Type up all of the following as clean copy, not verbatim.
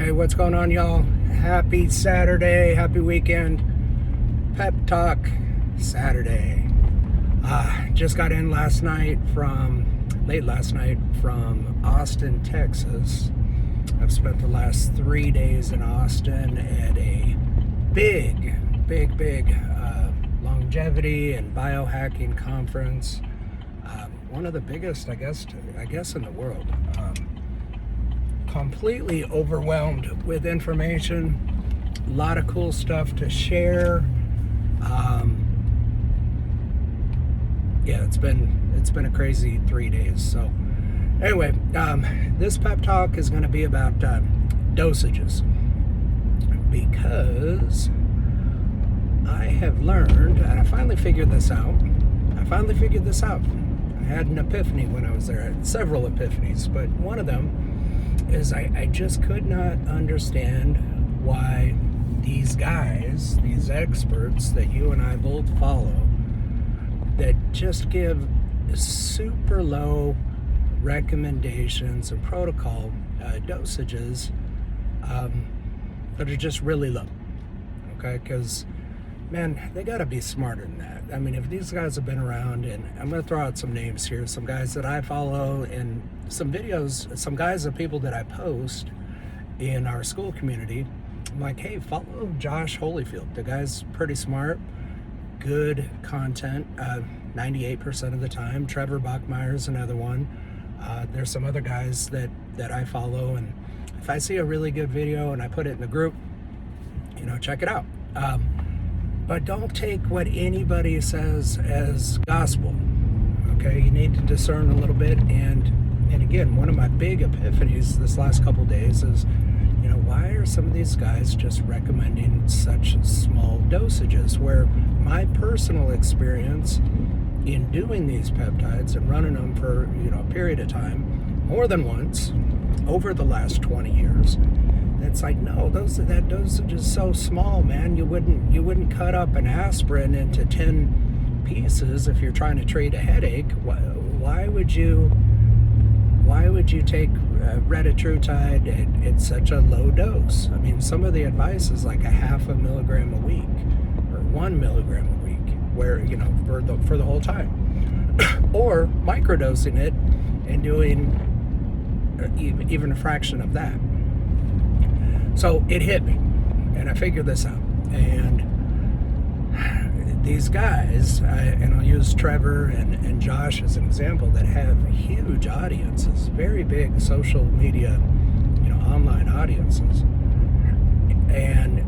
Hey, what's going on, y'all? Happy Saturday, happy weekend. Pep Talk Saturday. Just got in late last night from Austin, Texas. I've spent the last 3 days in Austin at a big longevity and biohacking conference. One of the biggest, I guess, in the world. Completely overwhelmed with information, a lot of cool stuff to share. It's been a crazy 3 days. So anyway, this pep talk is going to be about dosages, because I have learned, and I finally figured this out. I had an epiphany when I was there. I had several epiphanies, but one of them is I just could not understand why these guys, these experts that you and I both follow, that just give super low recommendations and protocol dosages that are just really low. Okay, because man, they gotta be smarter than that. I mean, if these guys have been around, and I'm gonna throw out some names here, some guys that I follow, and some videos, some guys of people that I post in our school community. I'm like, hey, follow Josh Holyfield. The guy's pretty smart, good content, 98% of the time. Trevor Bachmeyer's another one. There's some other guys that I follow, and if I see a really good video and I put it in the group, check it out. But don't take what anybody says as gospel. Okay, you need to discern a little bit. And again, one of my big epiphanies this last couple days is, why are some of these guys just recommending such small dosages? Where my personal experience in doing these peptides and running them for a period of time, more than once, over the last 20 years. It's like, no, that dosage is so small, man. You wouldn't cut up an aspirin into 10 pieces if you're trying to treat a headache. Why would you take retatrutide at such a low dose? I mean, some of the advice is like a 0.5 milligram a week or 1 milligram a week, where for the whole time, or microdosing it and doing even a fraction of that. So it hit me, and I figured this out. And these guys, and I'll use Trevor and Josh as an example, that have huge audiences, very big social media, online audiences, and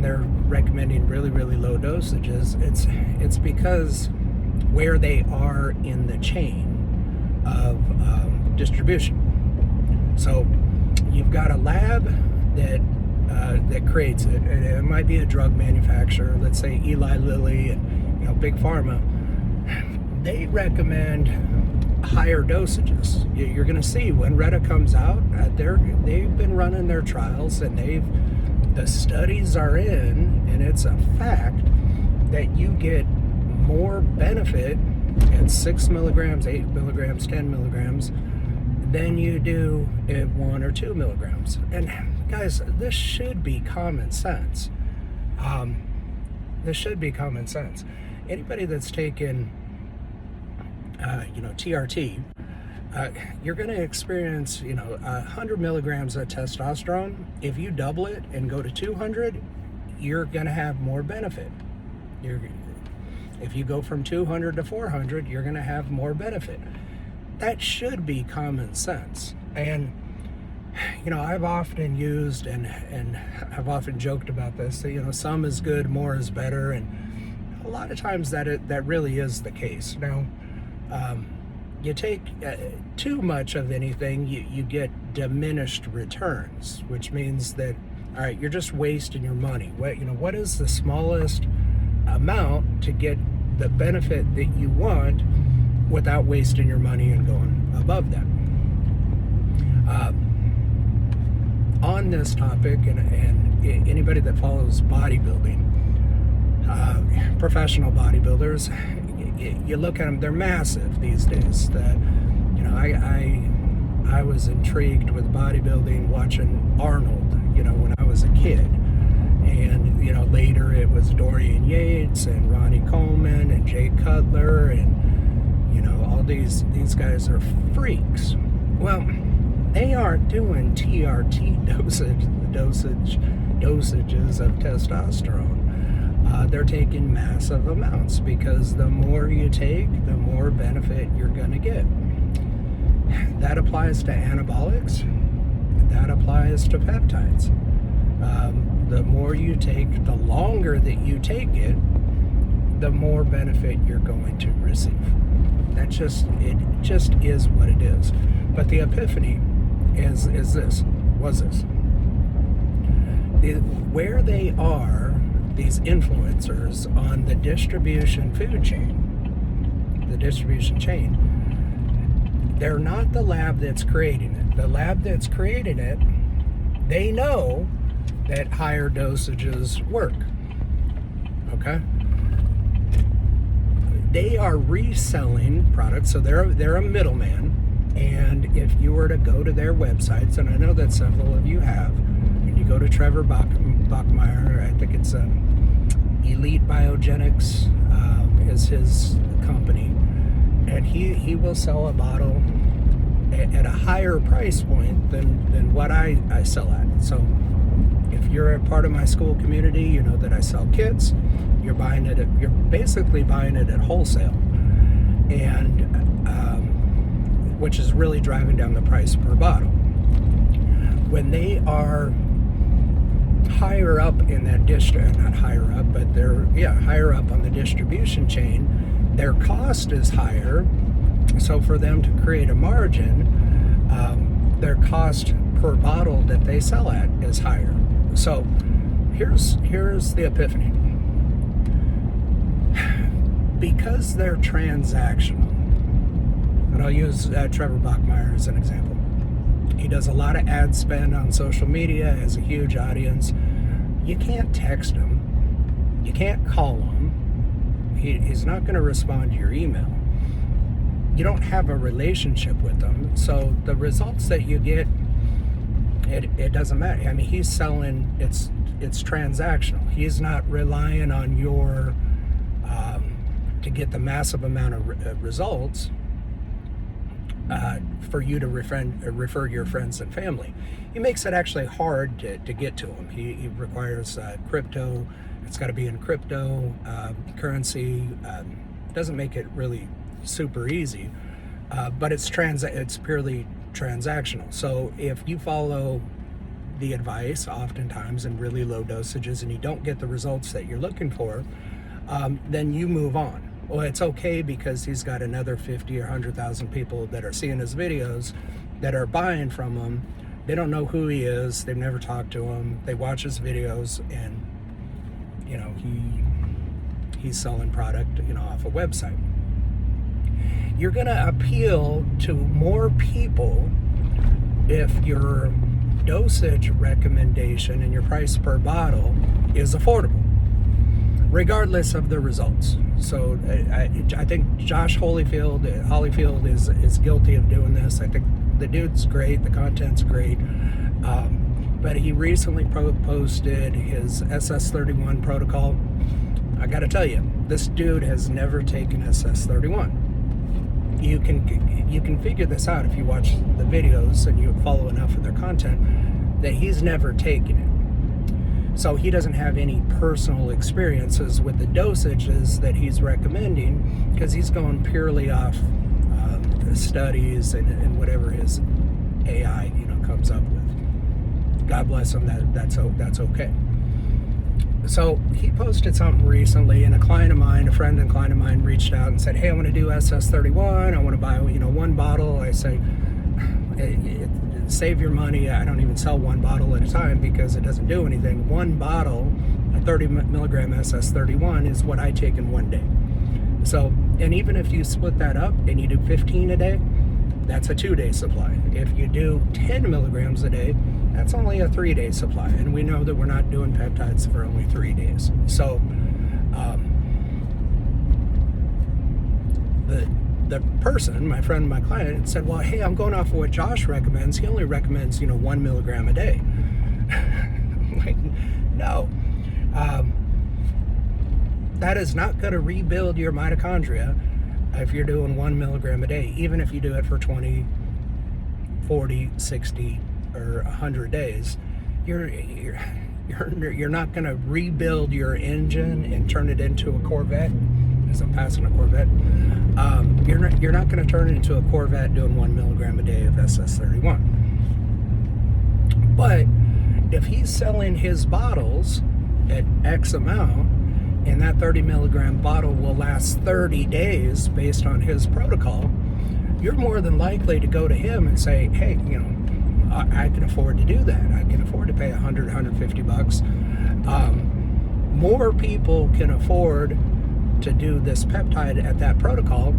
they're recommending really low dosages. It's because where they are in the chain of distribution. So you've got a lab that creates it. It might be a drug manufacturer, let's say Eli Lilly and Big Pharma. They recommend higher dosages. You're going to see when Retta comes out, they've been running their trials, and the studies are in, and it's a fact that you get more benefit at 6 milligrams, 8 milligrams, 10 milligrams than you do at 1 or 2 milligrams. And guys, this should be common sense. Anybody that's taken, TRT, you're going to experience, 100 milligrams of testosterone. If you double it and go to 200, you're going to have more benefit. If you go from 200 to 400, you're going to have more benefit. That should be common sense. And I've often used and I've often joked about this, that some is good, more is better, and a lot of times that really is the case. Now, you take too much of anything, you get diminished returns, which means that, all right, you're just wasting your money. What is the smallest amount to get the benefit that you want without wasting your money and going above that? On this topic, and anybody that follows bodybuilding, professional bodybuilders, you look at them, they're massive these days. I I was intrigued with bodybuilding watching Arnold, when I was a kid. And, later it was Dorian Yates and Ronnie Coleman and Jay Cutler and, all these guys are freaks. Well, they aren't doing TRT dosages of testosterone. They're taking massive amounts because the more you take, the more benefit you're going to get. That applies to anabolics. That applies to peptides. The more you take, the longer that you take it, the more benefit you're going to receive. It just is what it is. But the epiphany was this. Where they are, these influencers on the distribution chain, they're not the lab that's creating it. The lab that's creating it, they know that higher dosages work. Okay? They are reselling products, so they're a middleman. And if you were to go to their websites, and I know that several of you have, and you go to Trevor Bachmeyer, I think it's Elite Biogenics is his company, and he will sell a bottle at a higher price point than what I sell at. So if you're a part of my school community, you know that I sell kits. You're basically buying it at wholesale, and which is really driving down the price per bottle. When they are higher up in that not higher up, but they're higher up on the distribution chain, their cost is higher. So for them to create a margin, their cost per bottle that they sell at is higher. So here's the epiphany. Because they're transactional, and I'll use Trevor Bachmeyer as an example. He does a lot of ad spend on social media, has a huge audience. You can't text him. You can't call him. He's not going to respond to your email. You don't have a relationship with them. So the results that you get, it doesn't matter. I mean, he's selling, it's transactional. He's not relying on your, to get the massive amount of results for you to refer your friends and family. He makes it actually hard to get to him. He requires crypto. It's got to be in crypto currency. Doesn't make it really super easy, but it's purely transactional. So if you follow the advice oftentimes in really low dosages and you don't get the results that you're looking for, then you move on. Well, it's okay because he's got another 50 or 100,000 people that are seeing his videos that are buying from him. They don't know who he is. They've never talked to him. They watch his videos, and he's selling product off a website. You're going to appeal to more people if your dosage recommendation and your price per bottle is affordable, regardless of the results. So I think Josh Holyfield is guilty of doing this. I think the dude's great, the content's great, but he recently posted his SS31 protocol. I gotta tell you, this dude has never taken SS31. You can figure this out if you watch the videos and you follow enough of their content, that he's never taken it. So he doesn't have any personal experiences with the dosages that he's recommending, because he's going purely off studies and whatever his AI comes up with. God bless him. That's okay. So he posted something recently, and a friend and client of mine reached out and said, "Hey, I want to do SS31. I want to buy one bottle." I say, save your money. I don't even sell one bottle at a time because it doesn't do anything. One bottle, a 30 milligram SS31, is what I take in one day. So, and even if you split that up and you do 15 a day, that's a 2-day supply. If you do 10 milligrams a day, that's only a 3-day supply. And we know that we're not doing peptides for only 3 days. So, the person, my friend, my client, said, well, hey, I'm going off of what Josh recommends. He only recommends, 1 milligram a day. Like, no. That is not going to rebuild your mitochondria if you're doing 1 milligram a day, even if you do it for 20, 40, 60, or 100 days. You're not going to rebuild your engine and turn it into a Corvette, as I'm passing a Corvette. You're not going to turn it into a Corvette doing 1 milligram a day of SS31. But if he's selling his bottles at X amount, and that 30 milligram bottle will last 30 days based on his protocol, you're more than likely to go to him and say, hey, I can afford to do that. I can afford to pay $100, $150. More people can afford to do this peptide at that protocol,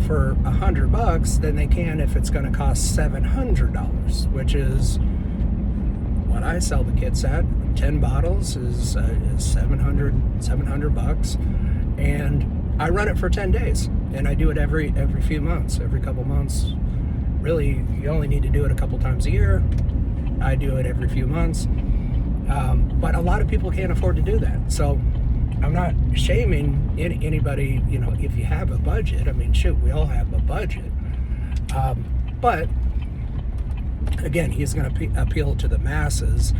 for $100 than they can if it's going to cost $700, which is what I sell the kits at. 10 bottles is $700, and I run it for 10 days, and I do it every few months, every couple months. Really, you only need to do it a couple times a year. I do it every few months, but a lot of people can't afford to do that. So I'm not shaming anybody, if you have a budget. I mean, shoot, we all have a budget, but again, he's going to appeal to the masses.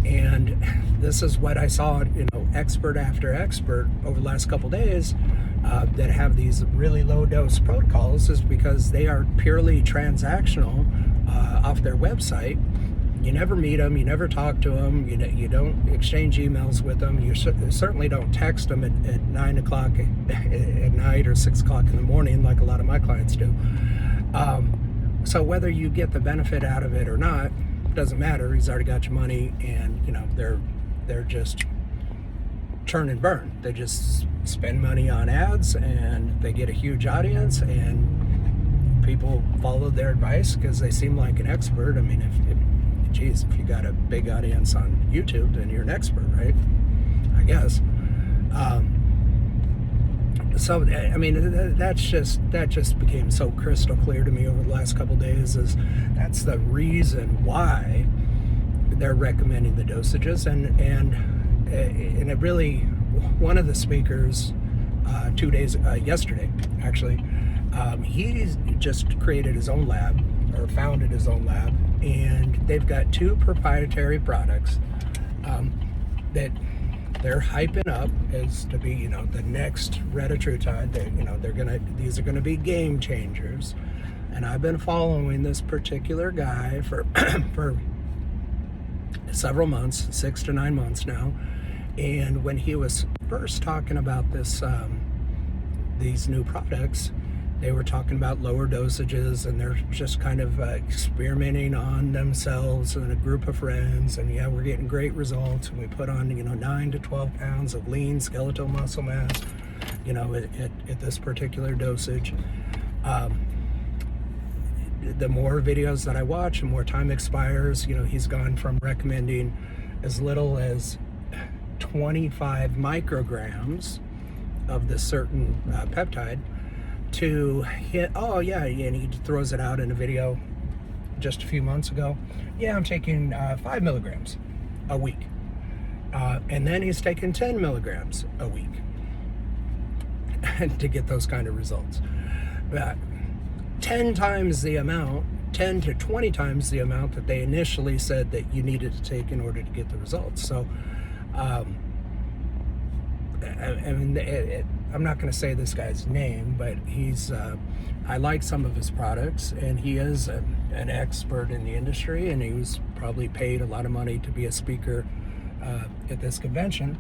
And this is what I saw, expert after expert over the last couple days that have these really low dose protocols, is because they are purely transactional off their website. You never meet them, you never talk to them, you don't exchange emails with them, you certainly don't text them at 9 o'clock at night or 6 o'clock in the morning like a lot of my clients do. So whether you get the benefit out of it or not, doesn't matter. He's already got your money, and they're just churn and burn. They just spend money on ads, and they get a huge audience, and people follow their advice because they seem like an expert. I mean, if you got a big audience on YouTube, then you're an expert, right? I guess. So I mean, that just became so crystal clear to me over the last couple days. That's the reason why they're recommending the dosages, and it really, one of the speakers 2 days yesterday actually, he just created his own lab, or founded his own lab, and they've got 2 proprietary products that they're hyping up as to be, the next retatrutide. These are gonna be game changers. And I've been following this particular guy for for several months, 6 to 9 months now. And when he was first talking about these new products, they were talking about lower dosages, and they're just kind of experimenting on themselves and a group of friends. And yeah, we're getting great results. And we put on, 9 to 12 pounds of lean skeletal muscle mass, at this particular dosage. The more videos that I watch, the more time expires. He's gone from recommending as little as 25 micrograms of this certain peptide to hit, and he throws it out in a video just a few months ago. Yeah, I'm taking 5 milligrams a week. And then he's taking 10 milligrams a week to get those kind of results. 10 times the amount, 10 to 20 times the amount that they initially said that you needed to take in order to get the results. So, I'm not going to say this guy's name, but I like some of his products, and he is an expert in the industry, and he was probably paid a lot of money to be a speaker at this convention.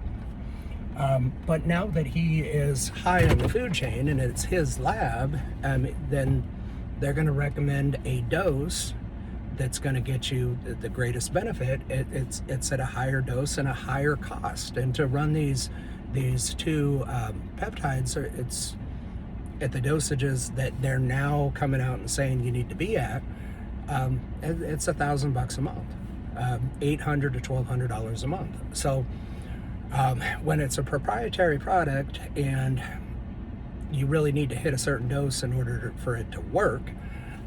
But now that he is high on the food chain and it's his lab, then they're going to recommend a dose that's going to get you the greatest benefit. It's at a higher dose and a higher cost. And to run these 2 peptides, it's at the dosages that they're now coming out and saying you need to be at. It's $1,000 a month, $800 to $1,200 a month. So when it's a proprietary product, and you really need to hit a certain dose in order for it to work,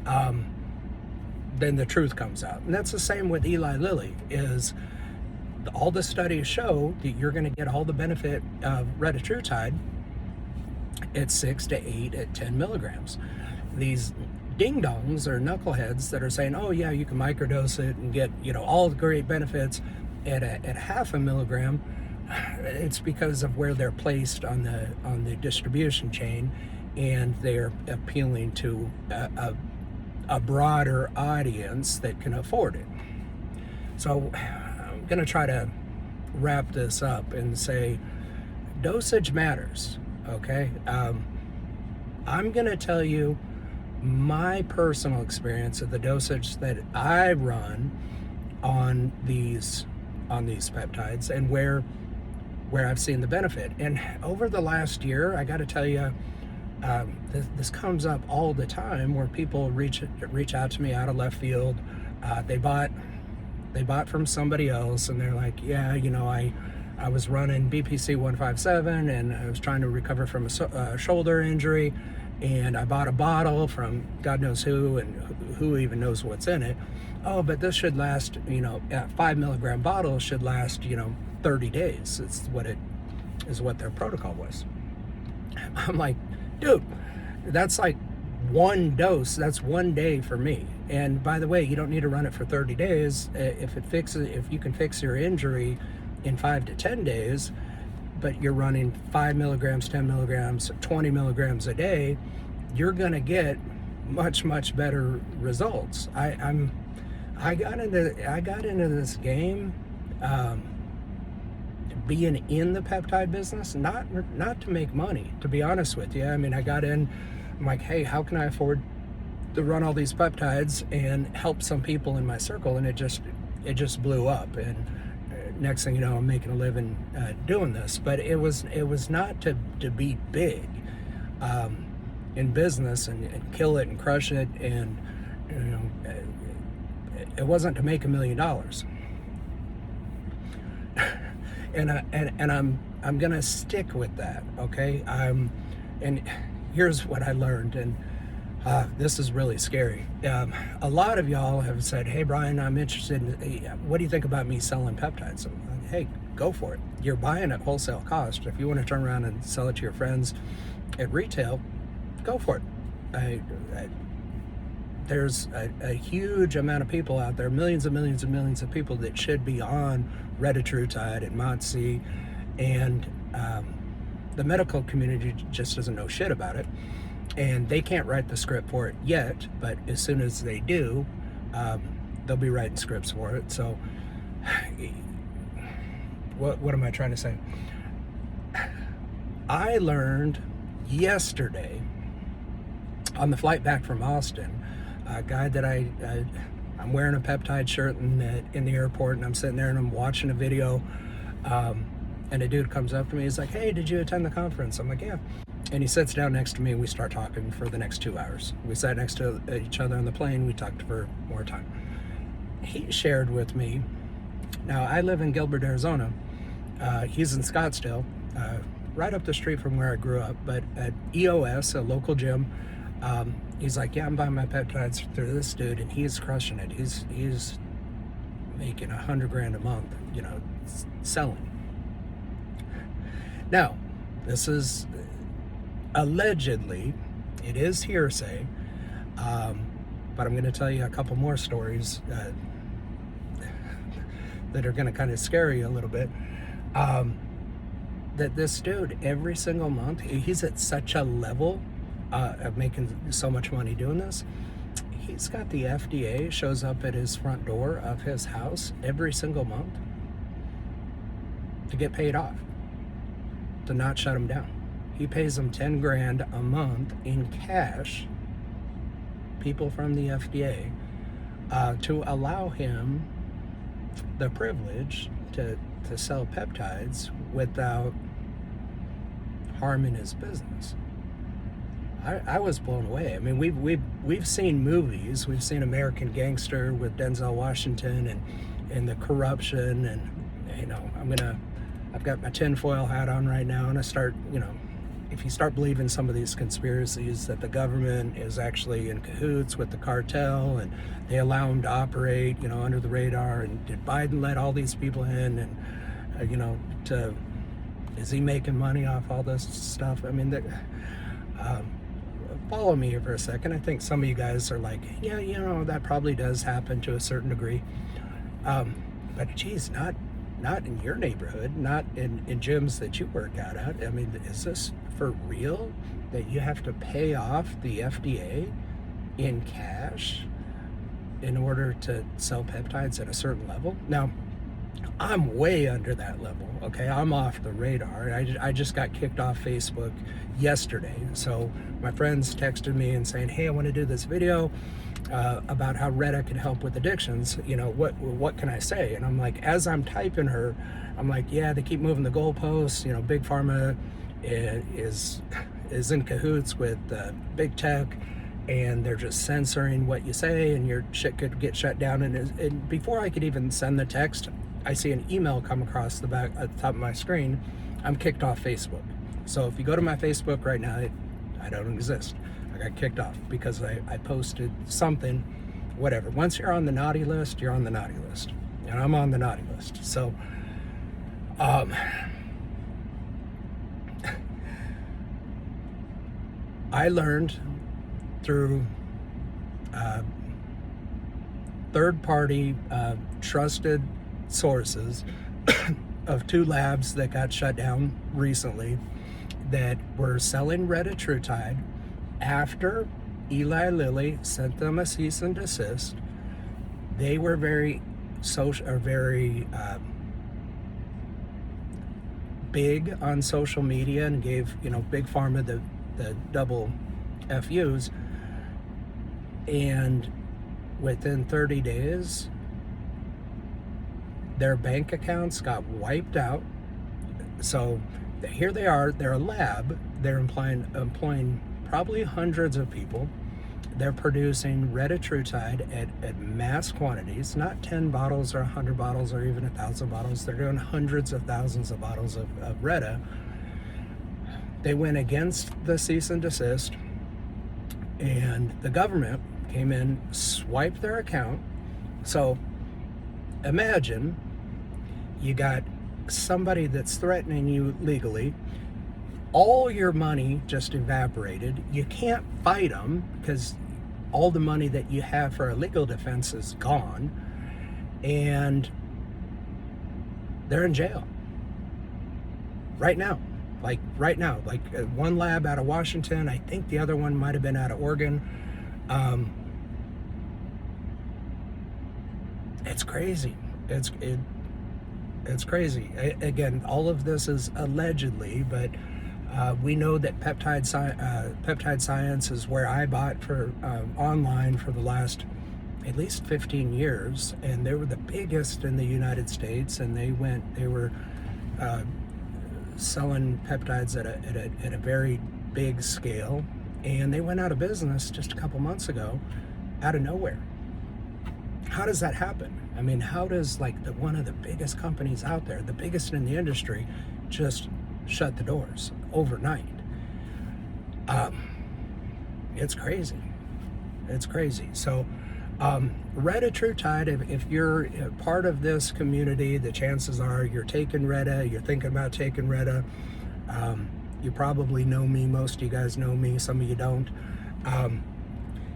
then the truth comes out. And that's the same with Eli Lilly. Is all the studies show that you're going to get all the benefit of retatrutide at 6 to 8 at 10 milligrams. These ding-dongs or knuckleheads that are saying, oh yeah, you can microdose it and get, all the great benefits at half a milligram, it's because of where they're placed on the distribution chain, and they're appealing to a broader audience that can afford it. So I'm going to try to wrap this up and say dosage matters, okay? I'm going to tell you my personal experience of the dosage that I run on these peptides, and where I've seen the benefit. And over the last year, I got to tell you, this comes up all the time, where people reach out to me out of left field. They bought from somebody else, and they're like, yeah, I was running BPC 157, and I was trying to recover from a shoulder injury, and I bought a bottle from God knows who, and who even knows what's in it. Oh, but this should last, a 5 milligram bottle should last, 30 days. It's what their protocol was. I'm like, dude, that's like one dose. That's one day for me. And by the way, you don't need to run it for 30 days. If you can fix your injury in 5 to 10 days, but you're running 5 milligrams, 10 milligrams, 20 milligrams a day, you're going to get much, much better results. I got into this game, being in the peptide business, not to make money, to be honest with you. I mean, I got in, I'm like, hey, how can I afford to run all these peptides and help some people in my circle? And it just blew up. And next thing you know, I'm making a living doing this. But it was not to be big in business and kill it and crush it, and it wasn't to make $1 million. And I'm gonna stick with that, okay? And here's what I learned, and this is really scary. A lot of y'all have said, hey Brian, I'm interested in, what do you think about me selling peptides? I'm like, hey, go for it. You're buying at wholesale cost. If you want to turn around and sell it to your friends at retail, go for it. There's a huge amount of people out there, millions and millions and millions of people that should be on retatrutide and MOTS-c, and the medical community just doesn't know shit about it, and they can't write the script for it yet, but as soon as they do, they'll be writing scripts for it. So what am I trying to say? I learned yesterday on the flight back from Austin, a guy that I'm wearing a peptide shirt in the airport, and I'm sitting there and I'm watching a video, and a dude comes up to me. He's like, hey, did you attend the conference? I'm like, yeah. And he sits down next to me, and we start talking for the next 2 hours. We sat next to each other on the plane. We talked for more time. He shared with me, now I live in Gilbert, Arizona. He's in Scottsdale, right up the street from where I grew up, but at EOS, a local gym. He's like, yeah, I'm buying my peptides through this dude, and he's crushing it. He's making $100,000 a month, selling. Now, this is allegedly, it is hearsay, but I'm going to tell you a couple more stories that are going to kind of scare you a little bit. That this dude, every single month, he's at such a level of making so much money doing this. He's got the FDA shows up at his front door of his house every single month to get paid off, to not shut him down. He pays them $10,000 a month in cash, people from the FDA, to allow him the privilege to sell peptides without harming his business. I was blown away. I mean, we've seen movies. We've seen American Gangster with Denzel Washington and the corruption, and I've got my tinfoil hat on right now, and I start if you start believing some of these conspiracies that the government is actually in cahoots with the cartel and they allow them to operate, under the radar, and did Biden let all these people in, and is he making money off all this stuff? I mean, follow me here for a second. I think some of you guys are like, yeah, that probably does happen to a certain degree. But geez, not in your neighborhood, not in gyms that you work out at. I mean, is this for real that you have to pay off the FDA in cash in order to sell peptides at a certain level? Now, I'm way under that level, okay? I'm off the radar. I just got kicked off Facebook yesterday. So my friends texted me and saying, hey, I want to do this video about how Retta can help with addictions. What can I say? And I'm like, as I'm typing her, I'm like, yeah, they keep moving the goalposts. Big Pharma is in cahoots with big tech, and they're just censoring what you say, and your shit could get shut down. And before I could even send the text, I see an email come across the back at the top of my screen. I'm kicked off Facebook. So if you go to my Facebook right now, I don't exist. I got kicked off because I posted something, whatever. Once you're on the naughty list, you're on the naughty list. And I'm on the naughty list. So, I learned through third-party trusted sources of 2 labs that got shut down recently that were selling retatrutide after Eli Lilly sent them a cease and desist. They were very big on social media and gave Big Pharma the double FUs, and within 30 days their bank accounts got wiped out. So here they are, they're a lab, they're employing probably hundreds of people. They're producing retatrutide at mass quantities, not 10 bottles or 100 bottles or even 1,000 bottles. They're doing hundreds of thousands of bottles of Retta. They went against the cease and desist, and the government came in, swiped their account. So imagine you got somebody that's threatening you legally. All your money just evaporated. You can't fight them because all the money that you have for a legal defense is gone, and they're in jail right now. Like one lab out of Washington, I think the other one might have been out of Oregon. It's crazy. It's crazy. Again, all of this is allegedly, but we know that peptide science is where I bought for online for the last at least 15 years, and they were the biggest in the United States, and they were selling peptides at a very big scale, and they went out of business just a couple months ago, out of nowhere. How does that happen? I mean, how does one of the biggest companies out there, the biggest in the industry, just shut the doors overnight? It's crazy. It's crazy. So retatrutide, if you're part of this community, the chances are you're taking Retta, you're thinking about taking Retta. You probably know me. Most of you guys know me. Some of you don't.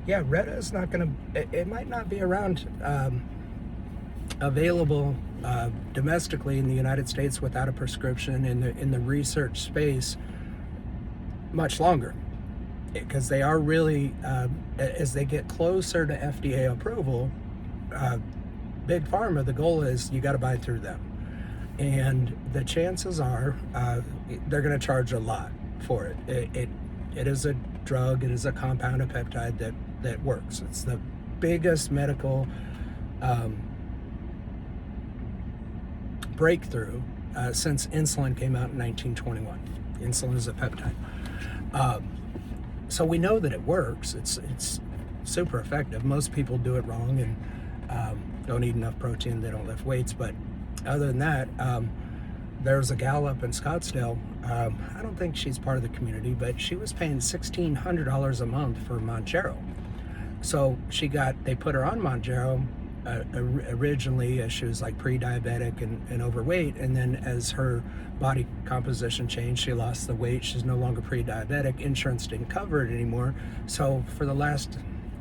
Yeah, Retta is not going to, it might not be around available domestically in the United States without a prescription in the research space much longer, because they are really, as they get closer to FDA approval, Big Pharma, the goal is you got to buy through them. And the chances are they're going to charge a lot for it. It is a drug, it is a compound of peptide that works. It's the biggest medical breakthrough since insulin came out in 1921. Insulin is a peptide. So we know that it works. It's super effective. Most people do it wrong and don't eat enough protein, they don't lift weights. But other than that, there's a gal up in Scottsdale. I don't think she's part of the community, but she was paying $1,600 a month for Mounjaro. So they put her on Mounjaro originally as she was like pre-diabetic and overweight, and then as her body composition changed, she lost the weight. She's no longer pre-diabetic. Insurance didn't cover it anymore. So for the last,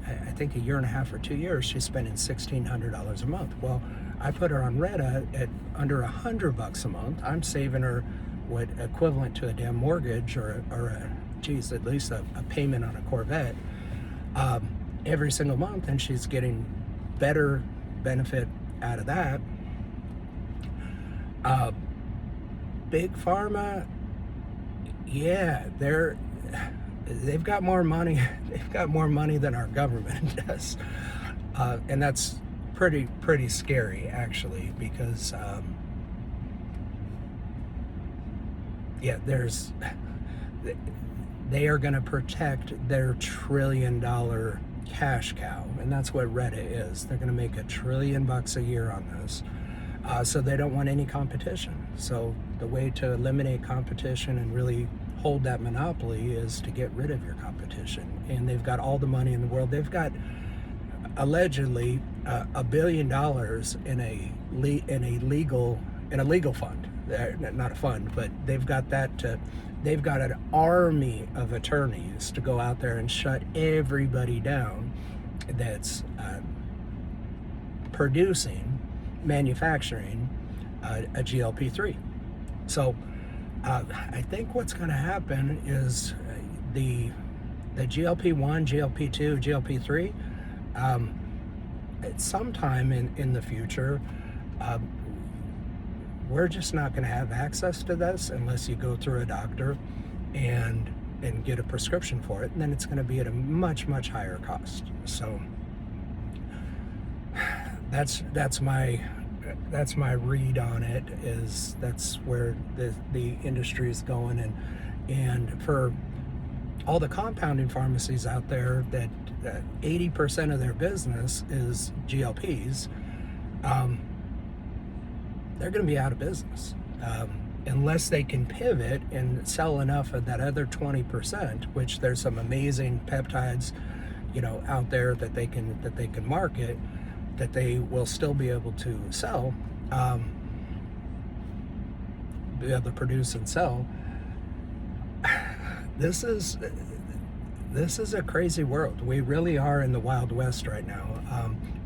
I think, a year and a half or 2 years, she's spending $1,600 a month. Well, I put her on Retta at under $100 a month. I'm saving her what equivalent to a damn mortgage or at least a payment on a Corvette every single month, and she's getting better benefit out of that. Big Pharma, yeah, they've got more money. They've got more money than our government does, and that's pretty scary, actually, because they are going to protect their $1 trillion cash cow, and that's what Retta is. They're going to make $1 trillion a year on this, so they don't want any competition. So the way to eliminate competition and really hold that monopoly is to get rid of your competition. And they've got all the money in the world. They've got allegedly $1 billion in a legal fund. Not a fund, but they've got they've got an army of attorneys to go out there and shut everybody down that's manufacturing a GLP-3. So I think what's going to happen is the GLP-1, GLP-2, GLP-3, at some time in the future, we're just not going to have access to this unless you go through a doctor and get a prescription for it, and then it's going to be at a much higher cost. So that's my read on it. That's where the industry is going, and for all the compounding pharmacies out there that 80% of their business is GLPs. They're going to be out of business unless they can pivot and sell enough of that other 20%, which there's some amazing peptides, out there that they can market, that they will still be able to sell, be able to produce and sell. This is a crazy world. We really are in the Wild West right now.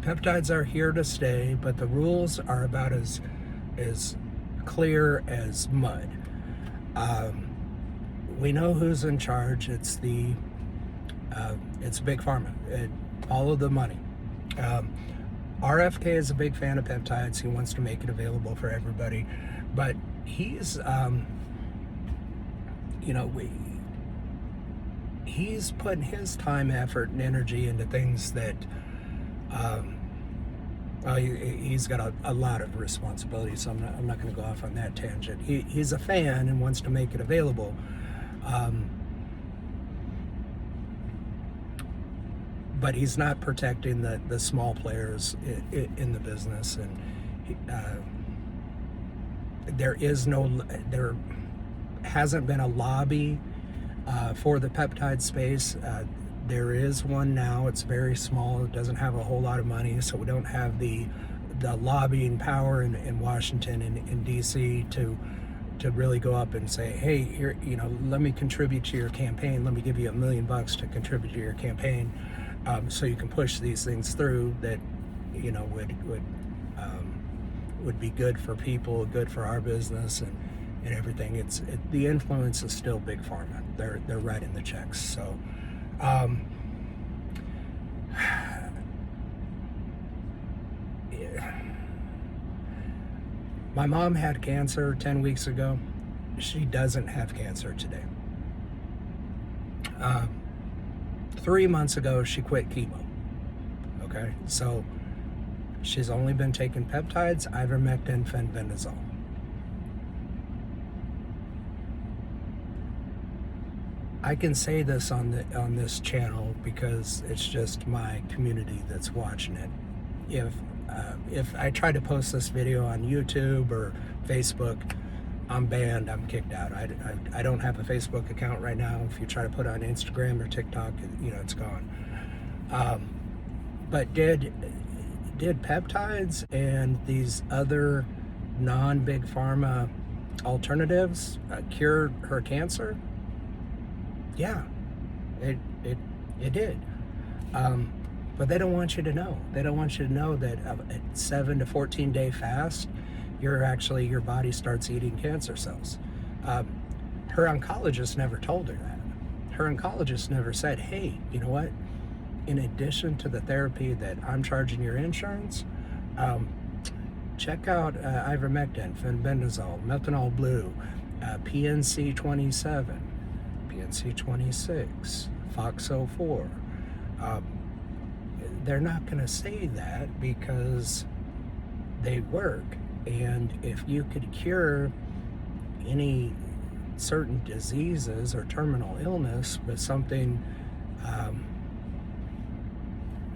Peptides are here to stay, but the rules are about as clear as mud. We know who's in charge. It's Big Pharma. All of the money. RFK is a big fan of peptides. He wants to make it available for everybody, but he's he's putting his time, effort, and energy into things that he's got a lot of responsibility, so I'm not going to go off on that tangent. He's a fan and wants to make it available. But he's not protecting the small players in the business, and there hasn't been a lobby for the peptide space. There is one now. It's very small. It doesn't have a whole lot of money, so we don't have the lobbying power in Washington and in DC to really go up and say, hey, here, let me contribute to your campaign. Let me give you $1 million to contribute to your campaign, so you can push these things through that would be good for people, good for our business, and everything. The influence is still Big Pharma. They're writing the checks. So yeah. My mom had cancer 10 weeks ago. She doesn't have cancer today. 3 months ago, she quit chemo. Okay, so she's only been taking peptides, ivermectin, fenbendazole. I can say this on this channel because it's just my community that's watching it. If I try to post this video on YouTube or Facebook, I'm banned. I'm kicked out. I don't have a Facebook account right now. If you try to put on Instagram or TikTok, it's gone. But did peptides and these other non-big pharma alternatives cure her cancer? Yeah, it did. But they don't want you to know. They don't want you to know that a 7 to 14 day fast, your body starts eating cancer cells. Her oncologist never told her that. Her oncologist never said, hey, you know what? In addition to the therapy that I'm charging your insurance, check out ivermectin, fenbendazole, methanol blue, PNC 27, PNC 26, FOXO4. They're not going to say that because they work. And if you could cure any certain diseases or terminal illness with something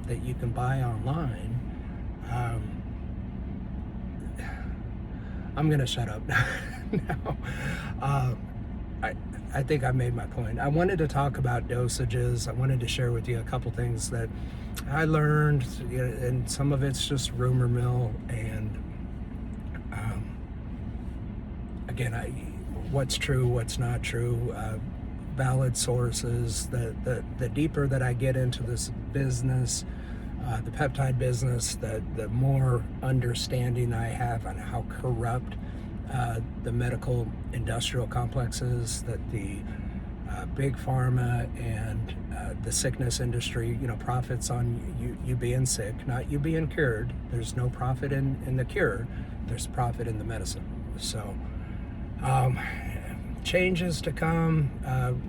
that you can buy online, I'm going to shut up now. I think I made my point. I wanted to talk about dosages. I wanted to share with you a couple things that I learned, and some of it's just rumor mill. And again, what's true, what's not true, valid sources. The deeper that I get into this business, the peptide business, the more understanding I have on how corrupt the medical industrial complexes, that the big pharma and the sickness industry, profits on you being sick, not you being cured. There's no profit in the cure. There's profit in the medicine. So changes to come.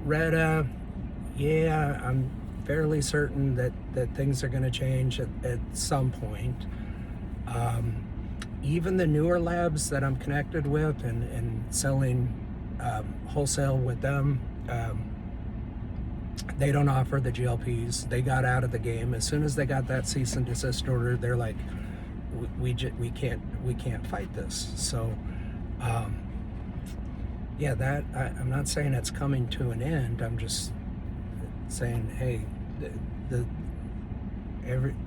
Retta, yeah, I'm fairly certain that things are going to change at some point. Even the newer labs that I'm connected with and selling wholesale with them, they don't offer the GLPs. They got out of the game as soon as they got that cease and desist order. They're like, we can't fight this. So yeah, that I'm not saying it's coming to an end. I'm just saying, hey,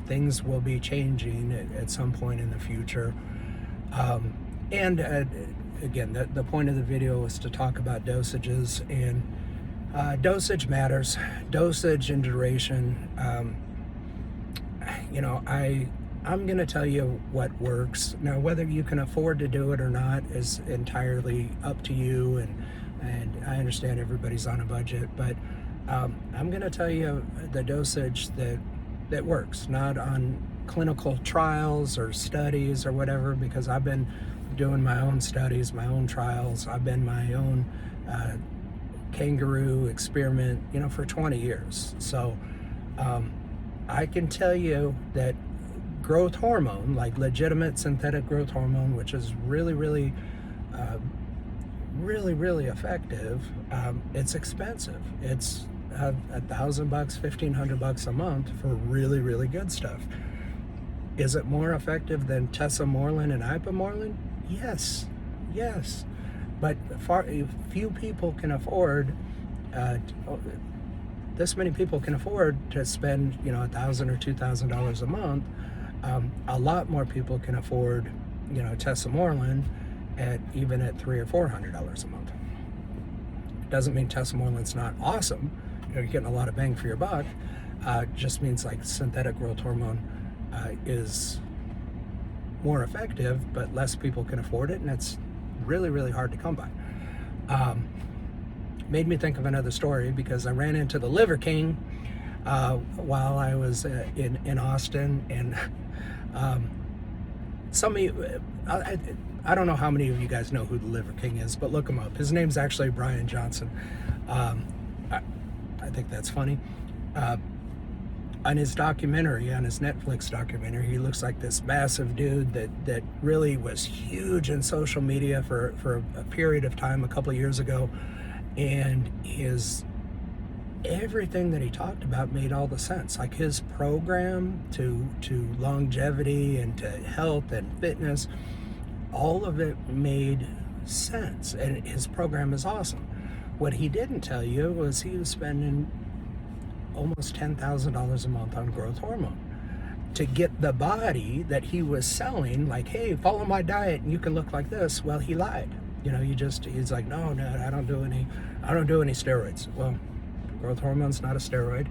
things will be changing at some point in the future. And again, the point of the video was to talk about dosages, and dosage matters. Dosage and duration. I'm going to tell you what works. Now, whether you can afford to do it or not is entirely up to you, and I understand everybody's on a budget, but I'm going to tell you the dosage that works, not on clinical trials or studies or whatever, because I've been doing my own studies, my own trials. I've been my own kangaroo experiment, for 20 years. So I can tell you that growth hormone, like legitimate synthetic growth hormone, which is really, really, really effective, it's expensive. It's $1,000, $1,500 a month for really, really good stuff. Is it more effective than tesamorelin and ipamorelin? Yes. But few people can afford, this many people can afford to spend, $1,000 or $2,000 a month. A lot more people can afford, tesamorelin even at $300 or $400 a month. Doesn't mean tesamorelin's not awesome. You're getting a lot of bang for your buck. Just means like synthetic growth hormone is more effective, but less people can afford it, and it's really, really hard to come by. Made me think of another story, because I ran into the Liver King while I was in Austin, and some of you, I don't know how many of you guys know who the Liver King is, but look him up. His name's actually Brian Johnson. I think that's funny. On his documentary, on his Netflix documentary, he looks like this massive dude that really was huge in social media for a period of time a couple of years ago, and everything that he talked about made all the sense. Like his program to longevity and to health and fitness, all of it made sense. And his program is awesome. What he didn't tell you was he was spending almost $10,000 a month on growth hormone to get the body that he was selling, like, hey, follow my diet and you can look like this. Well, he lied. He's like, no, I don't do any steroids. Well, growth hormone's not a steroid.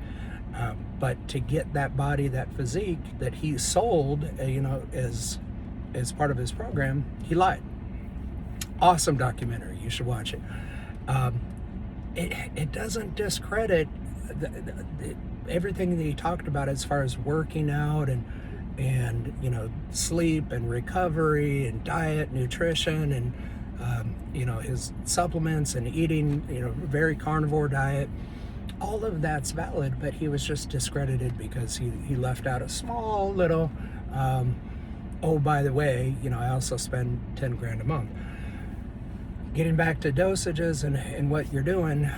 But to get that body, that physique that he sold, as part of his program, he lied. Awesome documentary. You should watch it. It doesn't discredit everything that he talked about as far as working out and sleep and recovery and diet, nutrition, and his supplements and eating, very carnivore diet. All of that's valid, but he was just discredited because he left out a small little, oh, by the way, I also spend 10 grand a month. Getting back to dosages and what you're doing,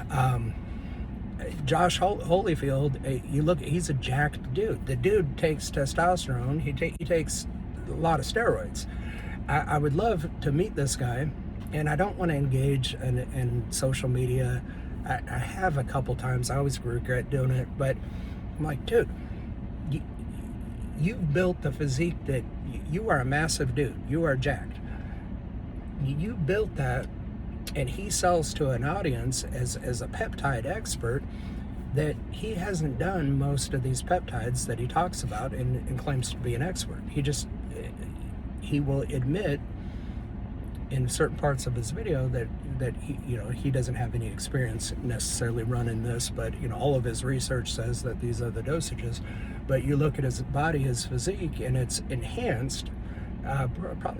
Josh Holyfield, you look, he's a jacked dude. The dude takes testosterone. He takes a lot of steroids. I would love to meet this guy, and I don't want to engage in social media. I have a couple times. I always regret doing it, but I'm like, dude, you've built the physique that you are a massive dude. You are jacked. You built that, and he sells to an audience as a peptide expert that he hasn't done most of these peptides that he talks about and claims to be an expert. He will admit in certain parts of his video that he doesn't have any experience necessarily running this, but all of his research says that these are the dosages. But you look at his body, his physique, and it's enhanced.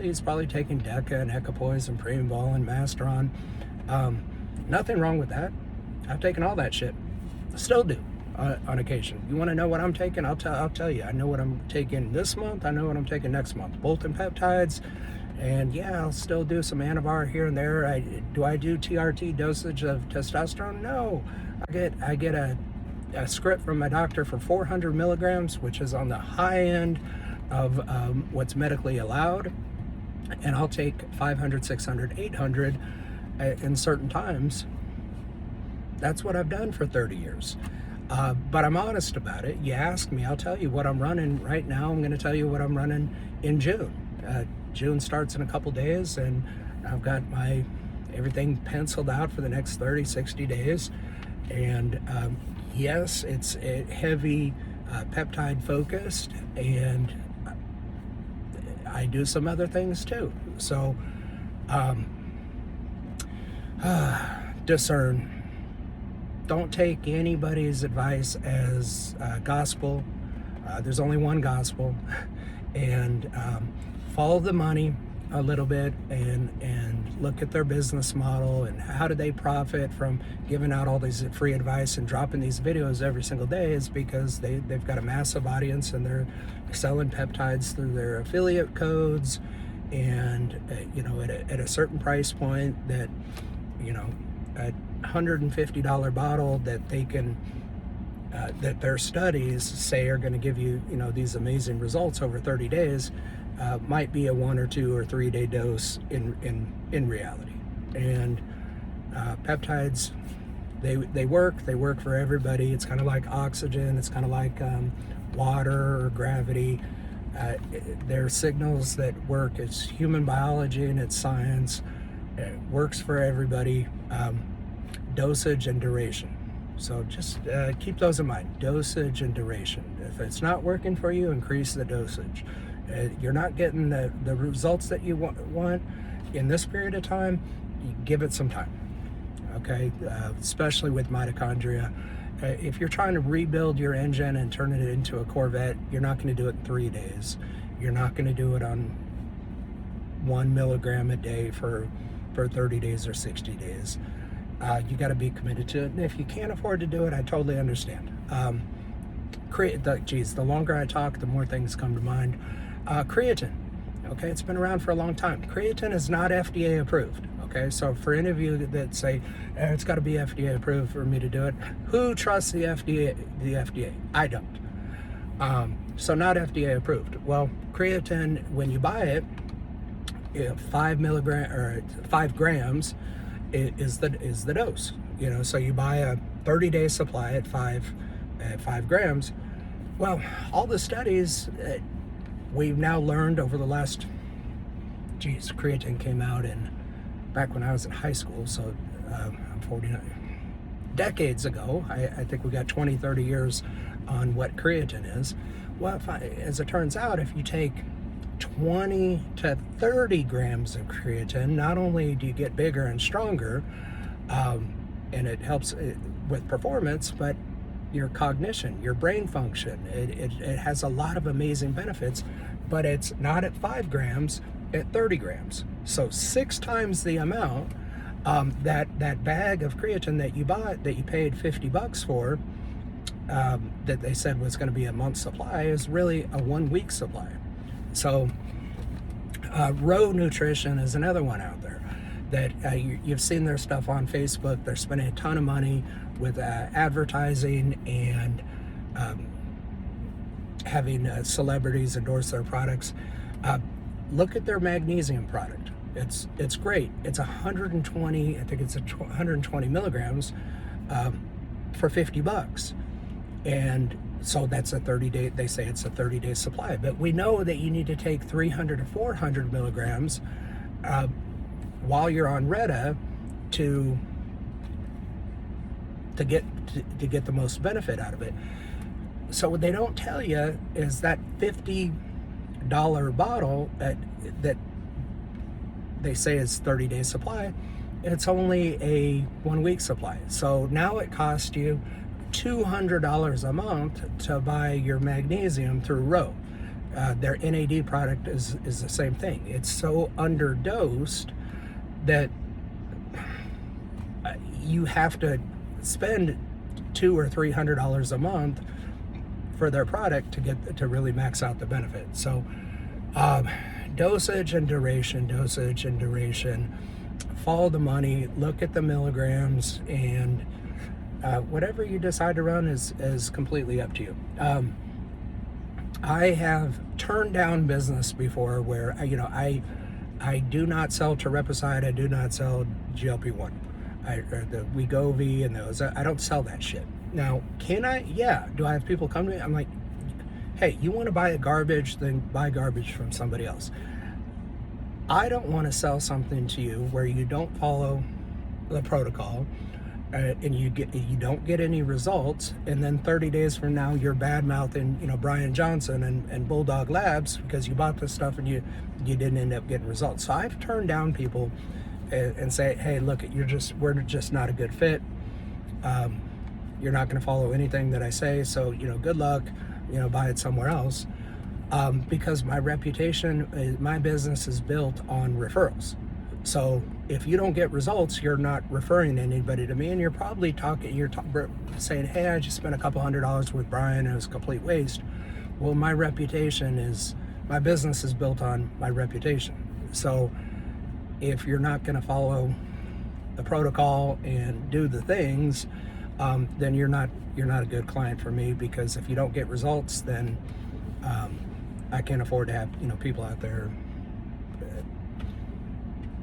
He's probably taking Deca and Equipoise and Primoval and Masteron. Nothing wrong with that. I've taken all that shit. Still do on occasion. You want to know what I'm taking? I'll tell you. I know what I'm taking this month. I know what I'm taking next month. Both in peptides. And yeah, I'll still do some Anavar here and there. Do I do TRT dosage of testosterone? No. I get a script from my doctor for 400 milligrams, which is on the high end of what's medically allowed. And I'll take 500, 600, 800 in certain times. That's what I've done for 30 years. But I'm honest about it. You ask me, I'll tell you what I'm running right now. I'm going to tell you what I'm running in June. June starts in a couple days, and I've got everything penciled out for the next 30, 60 days. And yes, it's heavy peptide focused, and I do some other things too. So discern. Don't take anybody's advice as gospel. There's only one gospel. And follow the money a little bit and look at their business model and how do they profit from giving out all these free advice and dropping these videos every single day. Is because they've got a massive audience and they're selling peptides through their affiliate codes, and at a certain price point that a $150 bottle that they can that their studies say are going to give you these amazing results over 30 days might be a 1 or 2 or 3 day dose in reality. And peptides, they work for everybody. It's kind of like oxygen. It's kind of like water or gravity. They're signals that work. It's human biology and it's science. It works for everybody. Dosage and duration. So just keep those in mind. Dosage and duration. If it's not working for you, increase the dosage. You're not getting the results that you want in this period of time, you give it some time. Okay? Especially with mitochondria. If you're trying to rebuild your engine and turn it into a Corvette, you're not going to do it in 3 days. You're not going to do it on 1 milligram a day for 30 days or 60 days. You got to be committed to it. And if you can't afford to do it, I totally understand. The longer I talk, the more things come to mind. Creatine. Okay, it's been around for a long time. Creatine is not FDA approved. Okay, so for any of you that say it's got to be FDA approved for me to do it, who trusts the FDA? The FDA. I don't. So not FDA approved. Well, creatine, when you buy it, 5 grams is the dose. So you buy a 30-day supply at 5 grams. Well, all the studies we've now learned over the last, creatine came out back when I was in high school, so I'm 49 decades ago. I think we got 20-30 years on what creatine is. Well, as it turns out, if you take 20 to 30 grams of creatine, not only do you get bigger and stronger, and it helps with performance, but your cognition, your brain function, it has a lot of amazing benefits. But it's not at 5 grams, at 30 grams. So 6 times the amount. That bag of creatine that you bought, that you paid $50 for, that they said was going to be a month's supply, is really a 1 week supply. So Row Nutrition is another one out there that you've seen their stuff on Facebook. They're spending a ton of money with advertising and having celebrities endorse their products. Look at their magnesium product. It's great. It's 120, I think it's 120 milligrams for $50. And so that's a 30-day, they say it's a 30-day supply. But we know that you need to take 300 to 400 milligrams while you're on Retta to get the most benefit out of it. So what they don't tell you is that $50 bottle that they say is 30-day supply, it's only a 1 week supply. So now it costs you $200 a month to buy your magnesium through Row. Their NAD product is the same thing. It's so underdosed that you have to spend $200 or $300 a month for their product to really max out the benefit. So dosage and duration, follow the money, look at the milligrams, and whatever you decide to run is completely up to you. I have turned down business before where I do not sell Tirepicide, I do not sell GLP-1, the Wegovy and those. I don't sell that shit. Now, can I? Yeah. Do I have people come to me? I'm like, hey, you want to buy garbage, then buy garbage from somebody else. I don't want to sell something to you where you don't follow the protocol, and you don't get any results, and then 30 days from now you're bad mouthing Brian Johnson and Bulldog Labs because you bought this stuff and you didn't end up getting results. So I've turned down people and say, hey, look, we're just not a good fit. You're not going to follow anything that I say, so good luck. Buy it somewhere else. Because my reputation, my business is built on referrals. So if you don't get results, you're not referring anybody to me, and you're probably saying, hey, I just spent a couple $100 with Brian and it was a complete waste. Well, my business is built on my reputation. So if you're not going to follow the protocol and do the things, then you're not a good client for me, because if you don't get results, then I can't afford to have people out there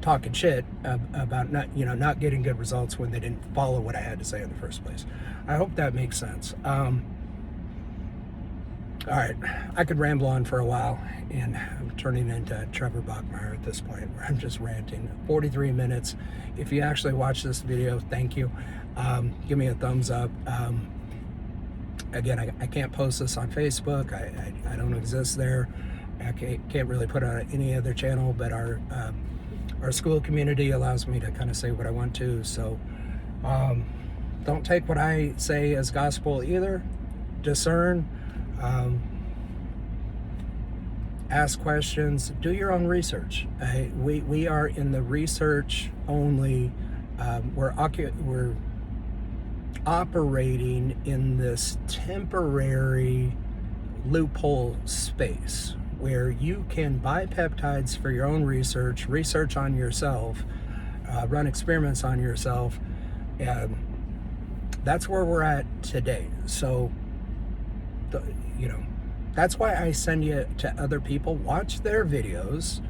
talking shit about not getting good results when they didn't follow what I had to say in the first place. I hope that makes sense. All right, I could ramble on for a while, and I'm turning into Trevor Bachmeyer at this point, where I'm just ranting. 43 minutes. If you actually watch this video, thank you. Give me a thumbs up. Again, I can't post this on Facebook. I don't exist there. I can't really put it on any other channel, but our school community allows me to kind of say what I want to. So don't take what I say as gospel either. Discern. Ask questions. Do your own research. We are in the research only. We're operating in this temporary loophole space where you can buy peptides for your own research on yourself, run experiments on yourself, and that's where we're at today. So, that's why I send you to other people. Watch their videos,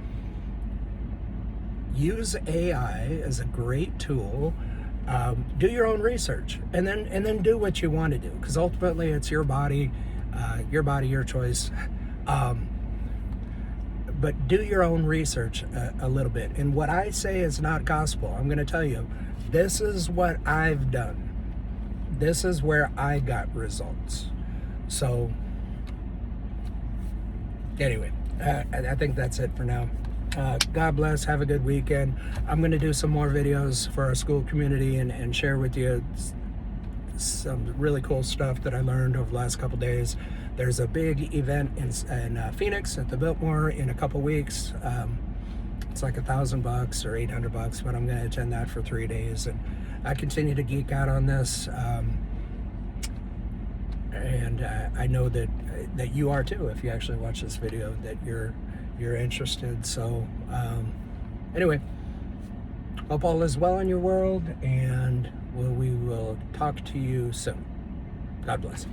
use AI as a great tool. Do your own research, and then do what you want to do, because ultimately it's your body, your choice. But do your own research a little bit. And what I say is not gospel. I'm going to tell you, this is what I've done. This is where I got results. So anyway, I think that's it for now. God bless. Have a good weekend. I'm going to do some more videos for our school community and share with you some really cool stuff that I learned over the last couple days. There's a big event in Phoenix at the Biltmore in a couple weeks. It's like $1,000 or $800, but I'm going to attend that for 3 days, and I continue to geek out on this. And I know that you are too. If you actually watch this video, that you're interested. So anyway, hope all is well in your world, and we will talk to you soon. God bless.